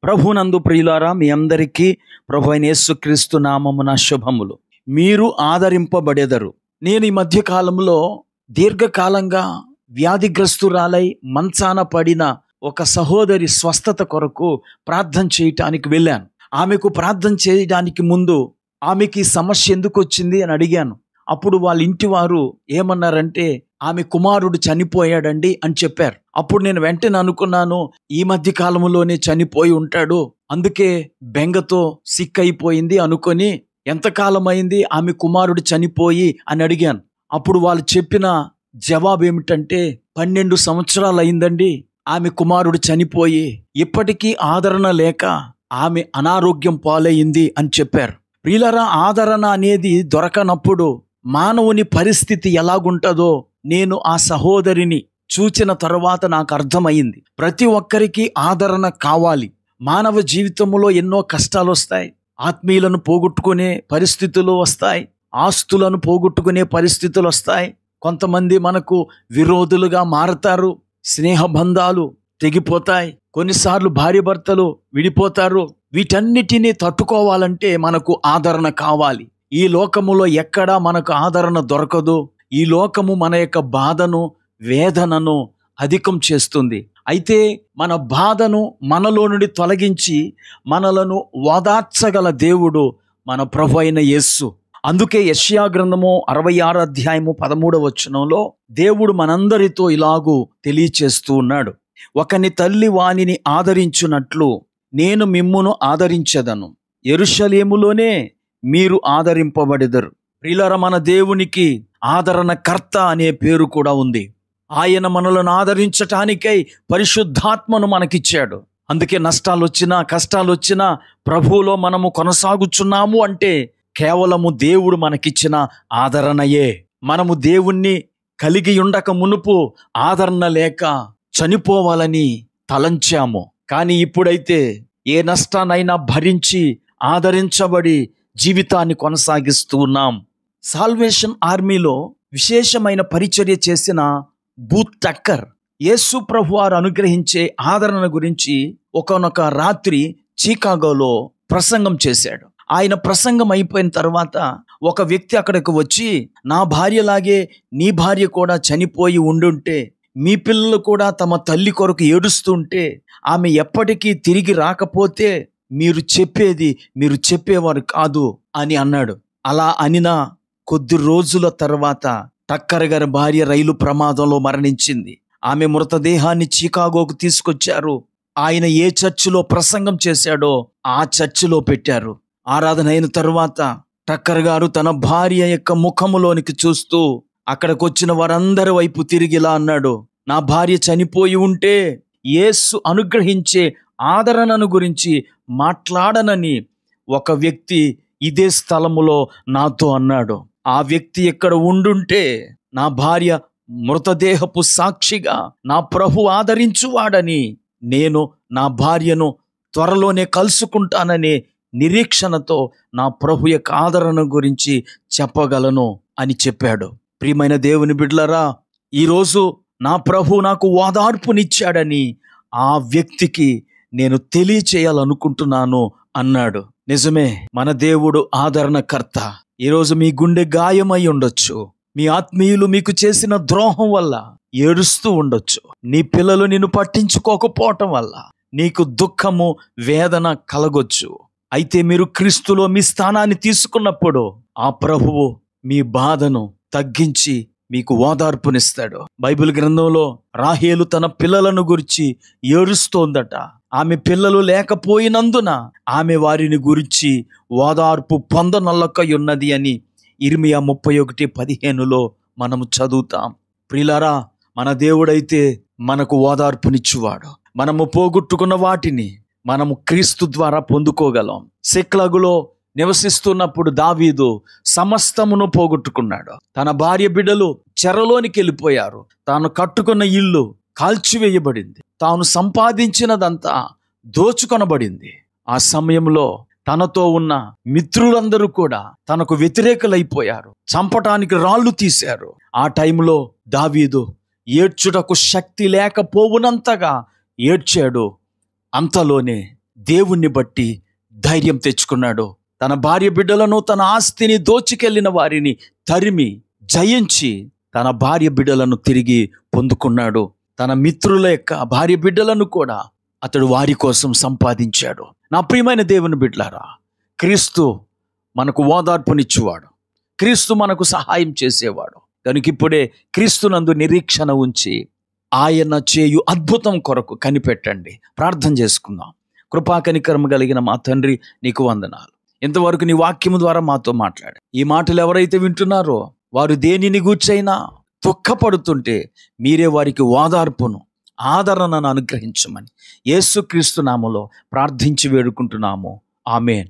ప్రభునందు ప్రియులారా, మీ అందరికీ ప్రభు అయిన యేసుక్రీస్తు నామమున శుభములు. మీరు ఆదరింపబడెదరు. నేను ఈ మధ్య కాలంలో దీర్ఘకాలంగా వ్యాధిగ్రస్తురాలై మంచాన పడిన ఒక సహోదరి స్వస్థత కొరకు ప్రార్థన చేయటానికి వెళ్ళాను. ఆమెకు ప్రార్థన చేయడానికి ముందు ఆమెకి సమస్య ఎందుకు వచ్చింది అని అడిగాను. అప్పుడు వాళ్ళ ఇంటి వారు ఏమన్నారంటే, ఆమె కుమారుడు చనిపోయాడండి అని చెప్పారు. అప్పుడు నేను వెంటనే అనుకున్నాను, ఈ మధ్య కాలంలోనే చనిపోయి ఉంటాడు, అందుకే బెంగతో సిక్ అయిపోయింది అనుకొని, ఎంతకాలం అయింది ఆమె కుమారుడు చనిపోయి అని అడిగాను. అప్పుడు వాళ్ళు చెప్పిన జవాబు ఏమిటంటే, 12 సంవత్సరాలు అయిందండి ఆమె కుమారుడు చనిపోయి, ఇప్పటికీ ఆదరణ లేక ఆమె అనారోగ్యం పాలయ్యింది అని చెప్పారు. ప్రియులారా, ఆదరణ అనేది దొరకనప్పుడు మానవుని పరిస్థితి ఎలాగుంటుందో నేను ఆ సహోదరిని చూచిన తర్వాత నాకు అర్థమైంది. ప్రతి ఒక్కరికి ఆదరణ కావాలి. మానవ జీవితంలో ఎన్నో కష్టాలు వస్తాయి. ఆత్మీయులను పోగొట్టుకునే పరిస్థితులు వస్తాయి, ఆస్తులను పోగొట్టుకునే పరిస్థితులు వస్తాయి. కొంతమంది మనకు విరోధులుగా మారతారు, స్నేహబంధాలు తెగిపోతాయి, కొన్నిసార్లు భార్యాభర్తలు విడిపోతారు. వీటన్నిటినీ తట్టుకోవాలంటే మనకు ఆదరణ కావాలి. ఈ లోకములో ఎక్కడా మనకు ఆదరణ దొరకదు. ఈ లోకము మన యొక్క బాధను, వేదనను అధికం చేస్తుంది. అయితే మన బాధను మనలో నుండి తొలగించి మనలను ఓదార్చగల దేవుడు మన ప్రభు అయిన యేసు. అందుకే యెషయా గ్రంథము 66 అధ్యాయము 13వ వచనంలో దేవుడు మనందరితో ఇలాగూ తెలియచేస్తూ ఉన్నాడు. ఒకని తల్లి వానిని ఆదరించున్నట్లు నేను మిమ్మును ఆదరించెదను, యెరూషలేములోనే మీరు ఆదరింపబడెదరు. ప్రియులారా, మన దేవునికి ఆదరణకర్త అనే పేరు కూడా ఉంది. ఆయన మనలను ఆదరించటానికై పరిశుద్ధాత్మను మనకిచ్చాడు. అందుకే నష్టాలు వచ్చినా, కష్టాలు వచ్చినా ప్రభువులో మనము కొనసాగుచున్నాము అంటే కేవలము దేవుడు మనకిచ్చిన ఆదరణయే. మనము దేవుణ్ణి కలిగి ఉండక మునుపు ఆదరణ లేక చనిపోవాలని తలంచాము. కానీ ఇప్పుడైతే ఏ నష్టాన్నైనా భరించి ఆదరించబడి జీవితాన్ని కొనసాగిస్తూ ఉన్నాం. సాల్వేషన్ ఆర్మీలో విశేషమైన పరిచర్య చేసిన బూత్ టక్కర్ యేసు ప్రభు వారు అనుగ్రహించే ఆదరణ గురించి ఒకానొక రాత్రి చికాగోలో ప్రసంగం చేశాడు. ఆయన ప్రసంగం అయిపోయిన తర్వాత ఒక వ్యక్తి అక్కడికి వచ్చి, నా భార్యలాగే నీ భార్య కూడా చనిపోయి ఉండుంటే, మీ పిల్లలు కూడా తమ తల్లి కొరకు ఏడుస్తుంటే, ఆమె ఎప్పటికీ తిరిగి రాకపోతే మీరు చెప్పేవారు కాదు అని అన్నాడు. అలా అనిన కొద్ది రోజుల తర్వాత టక్కర్ గారి భార్య రైలు ప్రమాదంలో మరణించింది. ఆమె మృతదేహాన్ని చికాగోకు తీసుకొచ్చారు. ఆయన ఏ చర్చిలో ప్రసంగం చేశాడో ఆ చర్చిలో పెట్టారు. ఆరాధన అయిన తర్వాత టక్కర్ గారు తన భార్య యొక్క ముఖములోనికి చూస్తూ అక్కడికి వచ్చిన వారందరి వైపు తిరిగి ఇలా అన్నాడు, నా భార్య చనిపోయి ఉంటే యేసు అనుగ్రహించే ఆదరణను గురించి మాట్లాడనని ఒక వ్యక్తి ఇదే స్థలములో నాతో అన్నాడు. ఆ వ్యక్తి ఎక్కడ ఉండుంటే నా భార్య మృతదేహపు సాక్షిగా నా ప్రభు ఆదరించువాడని, నేను నా భార్యను త్వరలోనే కలుసుకుంటాననే నిరీక్షణతో నా ప్రభు యొక్క ఆదరణ గురించి చెప్పగలను అని చెప్పాడు. ప్రియమైన దేవుని బిడ్డలారా, ఈరోజు నా ప్రభు నాకు ఓదార్పునిచ్చాడని ఆ వ్యక్తికి నేను తెలియచేయాలనుకుంటున్నాను అన్నాడు. నిజమే, మన దేవుడు ఆదరణకర్త. ఈరోజు మీ గుండె గాయమై ఉండొచ్చు, మీ ఆత్మీయులు మీకు చేసిన ద్రోహం వల్ల ఏడుస్తూ ఉండొచ్చు, నీ పిల్లలు నిన్ను పట్టించుకోకపోవటం వల్ల నీకు దుఃఖము, వేదన కలగొచ్చు. అయితే మీరు క్రీస్తులో మీ స్థానాన్ని తీసుకున్నప్పుడు ఆ ప్రభువు మీ బాధను తగ్గించి మీకు ఓదార్పునిస్తాడు. బైబిల్ గ్రంథంలో రాహేలు తన పిల్లలను గురించి ఏడుస్తోందట. ఆమె పిల్లలు లేకపోయినందున ఆమె వారిని గురించి ఓదార్పు పొందనొల్లకై ఉన్నది అని ఇర్మియా 31:15లో మనము చదువుతాం. ప్రియులారా, మన దేవుడైతే మనకు ఓదార్పునిచ్చువాడు. మనము పోగొట్టుకున్న వాటిని మనము క్రీస్తు ద్వారా పొందుకోగలం. సిక్లగులో నివసిస్తున్నప్పుడు దావీదు సమస్తమును పోగొట్టుకున్నాడు. తన భార్య బిడ్డలు చెరలోనికి వెళ్ళిపోయారు. తాను కట్టుకున్న ఇల్లు కాల్చివేయబడింది. తాను సంపాదించినదంతా దోచుకొనబడింది. ఆ సమయంలో తనతో ఉన్న మిత్రులందరూ కూడా తనకు వ్యతిరేకులైపోయారు, చంపటానికి రాళ్ళు తీశారు. ఆ టైంలో దావీదు ఏడ్చుటకు శక్తి లేకపోవునంతగా ఏడ్చాడు. అంతలోనే దేవుణ్ణి బట్టి ధైర్యం తెచ్చుకున్నాడు. తన భార్య బిడ్డలను, తన ఆస్తిని దోచుకెళ్లిన వారిని తరిమి జయించి తన భార్య బిడ్డలను తిరిగి పొందుకున్నాడు. తన మిత్రుల యొక్క భార్య బిడ్డలను కూడా అతడు వారి కోసం సంపాదించాడు. నా ప్రియమైన దేవుని బిడ్డలారా, క్రీస్తు మనకు ఓదార్పునిచ్చేవాడు, క్రీస్తు మనకు సహాయం చేసేవాడు. కనుక ఇప్పుడే క్రీస్తునందు నిరీక్షణ ఉంచి ఆయన చేయు అద్భుతం కొరకు కనిపెట్టండి. ప్రార్థన చేసుకుందాం. కృపా కనికరము కలిగిన మా తండ్రి, నీకు వందనాలు. ఇంతవరకు నీ వాక్యము ద్వారా మాతో మాట్లాడు. ఈ మాటలు ఎవరైతే వింటున్నారో వారు దేనిని గూర్చైనా దుఃఖపడుతుంటే మీరే వారికి ఓదార్పును, ఆదరణను అనుగ్రహించమని యేసుక్రీస్తు నామములో ప్రార్థించి వేడుకుంటున్నాము. ఆమేన్.